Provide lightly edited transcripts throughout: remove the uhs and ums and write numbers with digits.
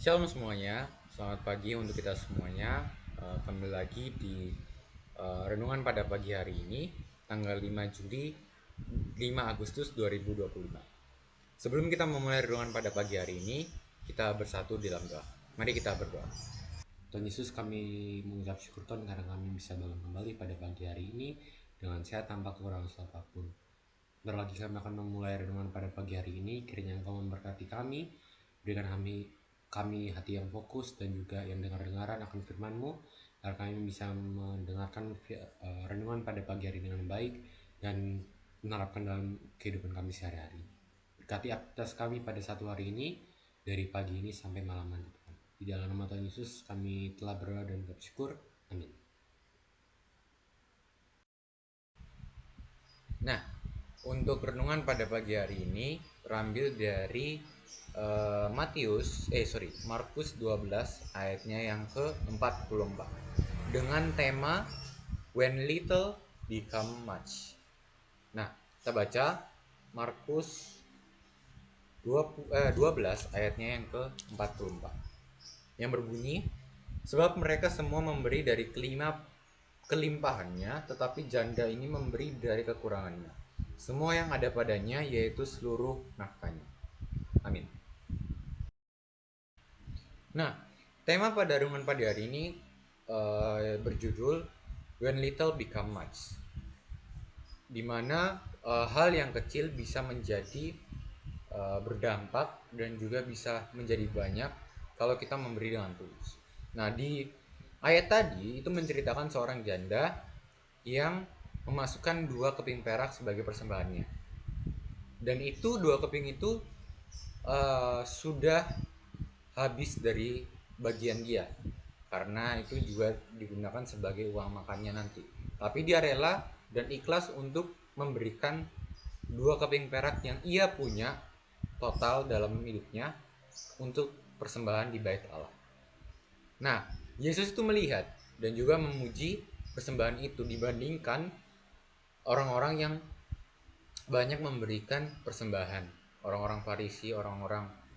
Shalom semuanya, selamat pagi untuk kita semuanya. Kembali lagi di renungan pada pagi hari ini, tanggal 5 Juli, 5 Agustus 2025. Sebelum kita memulai renungan pada pagi hari ini, kita bersatu di dalam doa. Mari kita berdoa. Tuhan Yesus, kami mengucap syukur Tuhan karena kami bisa bangun kembali pada pagi hari ini dengan sehat tanpa kekurangan apapun. Berlagi kami akan memulai renungan pada pagi hari ini. Kiranya Engkau memberkati kami, berikan kami hati yang fokus dan juga yang dengar-dengaran akan firman-Mu, agar kami bisa mendengarkan renungan pada pagi hari dengan baik dan menerapkan dalam kehidupan kami sehari-hari. Berkati atas kami pada satu hari ini, dari pagi ini sampai malam nanti. Di dalam nama Tuhan Yesus kami telah berdoa dan bersyukur. Amin. Nah, untuk renungan pada pagi hari ini terambil dari Markus 12 ayatnya yang ke-44 dengan tema When Little Become Much. Nah, kita baca Markus 12 ayatnya yang ke-44 yang berbunyi, sebab mereka semua memberi dari kelimpahannya, tetapi janda ini memberi dari kekurangannya. Semua yang ada padanya, yaitu seluruh nafkahnya. Amin. Nah, tema pada renungan pada hari ini berjudul When Little Become Much, di mana hal yang kecil bisa menjadi berdampak dan juga bisa menjadi banyak kalau kita memberi dengan tulus. Nah, di ayat tadi itu menceritakan seorang janda yang memasukkan 2 keping perak sebagai persembahannya. Dan itu 2 keping itu sudah habis dari bagian dia, karena itu juga digunakan sebagai uang makannya nanti. Tapi dia rela dan ikhlas untuk memberikan 2 keping perak yang ia punya total dalam hidupnya untuk persembahan di bait Allah. Nah, Yesus itu melihat dan juga memuji persembahan itu dibandingkan orang-orang yang banyak memberikan persembahan, orang-orang Farisi, orang-orang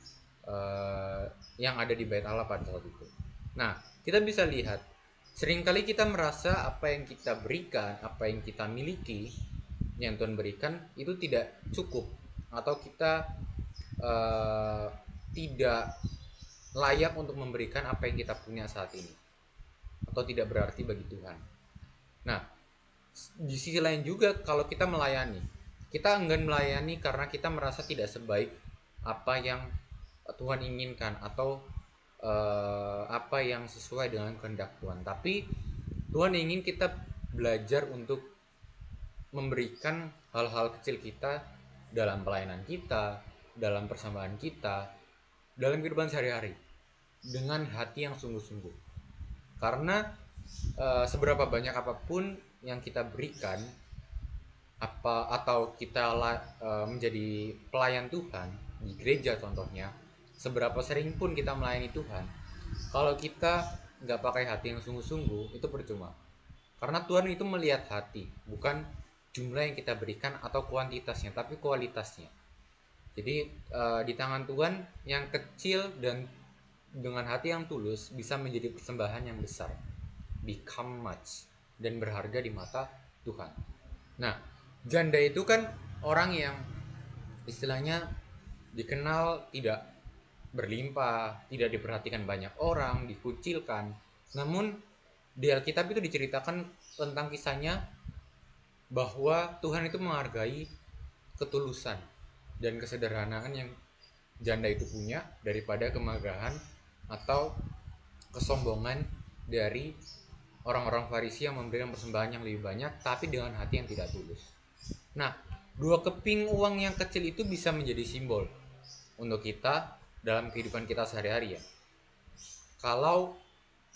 yang ada di bait Allah pada saat itu. Nah, kita bisa lihat seringkali kita merasa apa yang kita berikan, apa yang kita miliki, yang Tuhan berikan itu tidak cukup, atau kita uh, tidak layak untuk memberikan apa yang kita punya saat ini, atau tidak berarti bagi Tuhan. Nah, di sisi lain juga kalau kita melayani, kita enggan melayani karena kita merasa tidak sebaik apa yang Tuhan inginkan, atau apa yang sesuai dengan kehendak Tuhan. Tapi Tuhan ingin kita belajar untuk memberikan hal-hal kecil kita dalam pelayanan kita, dalam persembahan kita, dalam kehidupan sehari-hari dengan hati yang sungguh-sungguh. Karena seberapa banyak apapun yang kita berikan, apa atau kita menjadi pelayan Tuhan di gereja contohnya, seberapa sering pun kita melayani Tuhan, kalau kita nggak pakai hati yang sungguh-sungguh, itu percuma. Karena Tuhan itu melihat hati, bukan jumlah yang kita berikan atau kuantitasnya, tapi kualitasnya. Jadi di tangan Tuhan yang kecil dan dengan hati yang tulus bisa menjadi persembahan yang besar, become much, dan berharga di mata Tuhan. Nah, janda itu kan orang yang istilahnya dikenal tidak berlimpah, tidak diperhatikan banyak orang, dikucilkan. Namun di Alkitab itu diceritakan tentang kisahnya bahwa Tuhan itu menghargai ketulusan dan kesederhanaan yang janda itu punya daripada kemegahan atau kesombongan dari orang-orang Farisi yang memberikan persembahan yang lebih banyak tapi dengan hati yang tidak tulus. Nah, 2 keping uang yang kecil itu bisa menjadi simbol untuk kita dalam kehidupan kita sehari-hari ya. Kalau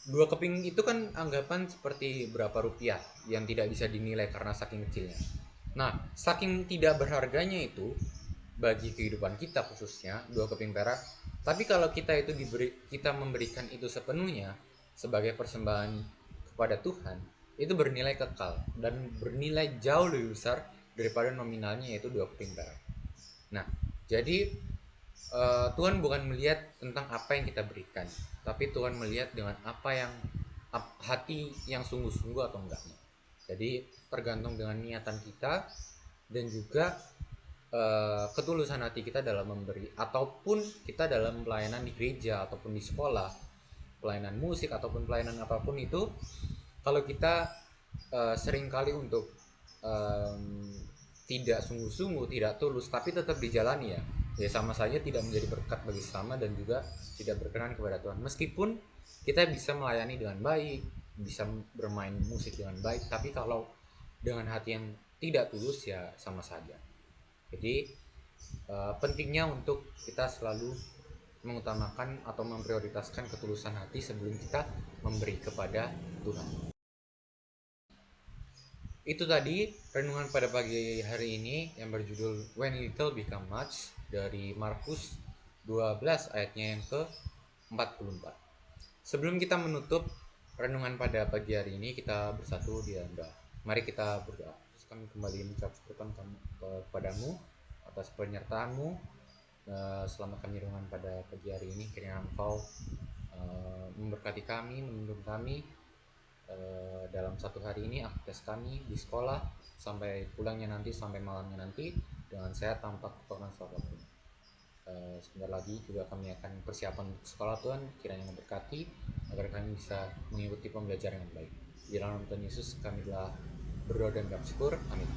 2 keping itu kan anggapan seperti berapa rupiah yang tidak bisa dinilai karena saking kecilnya. Nah, saking tidak berharganya itu bagi kehidupan kita khususnya 2 keping perak. Tapi kalau kita memberikan itu sepenuhnya sebagai persembahan kepada Tuhan, itu bernilai kekal dan bernilai jauh lebih besar daripada nominalnya, yaitu 2 keping perak. Nah, jadi Tuhan bukan melihat tentang apa yang kita berikan, tapi Tuhan melihat dengan apa yang hati yang sungguh-sungguh atau enggaknya. Jadi tergantung dengan niatan kita dan juga ketulusan hati kita dalam memberi, ataupun kita dalam pelayanan di gereja ataupun di sekolah, pelayanan musik ataupun pelayanan apapun itu. Kalau kita seringkali untuk em, tidak sungguh-sungguh, tidak tulus, tapi tetap dijalani, ya sama saja tidak menjadi berkat bagi sesama dan juga tidak berkenan kepada Tuhan. Meskipun kita bisa melayani dengan baik, bisa bermain musik dengan baik, tapi kalau dengan hati yang tidak tulus ya sama saja. Jadi pentingnya untuk kita selalu mengutamakan atau memprioritaskan ketulusan hati sebelum kita memberi kepada Tuhan. Itu tadi renungan pada pagi hari ini yang berjudul When Little Become Much dari Markus 12 ayatnya yang ke-44. Sebelum kita menutup renungan pada pagi hari ini, kita bersatu di dalam doa. Mari kita berdoa. Terus kami kembali mengucap syukur kepadamu atas penyertaanmu selama kami renungan pada pagi hari ini. Kiranya Engkau memberkati kami, menuntun kami dalam satu hari ini, aktivitas kami di sekolah sampai pulangnya nanti, sampai malamnya nanti dengan sehat tanpa kekurangan apapun. Sebentar lagi juga kami akan persiapan untuk sekolah. Tuhan kiranya memberkati agar kami bisa mengikuti pembelajaran yang baik. Di dalam nama Tuhan Yesus kami telah berdoa dan bersyukur. Amin.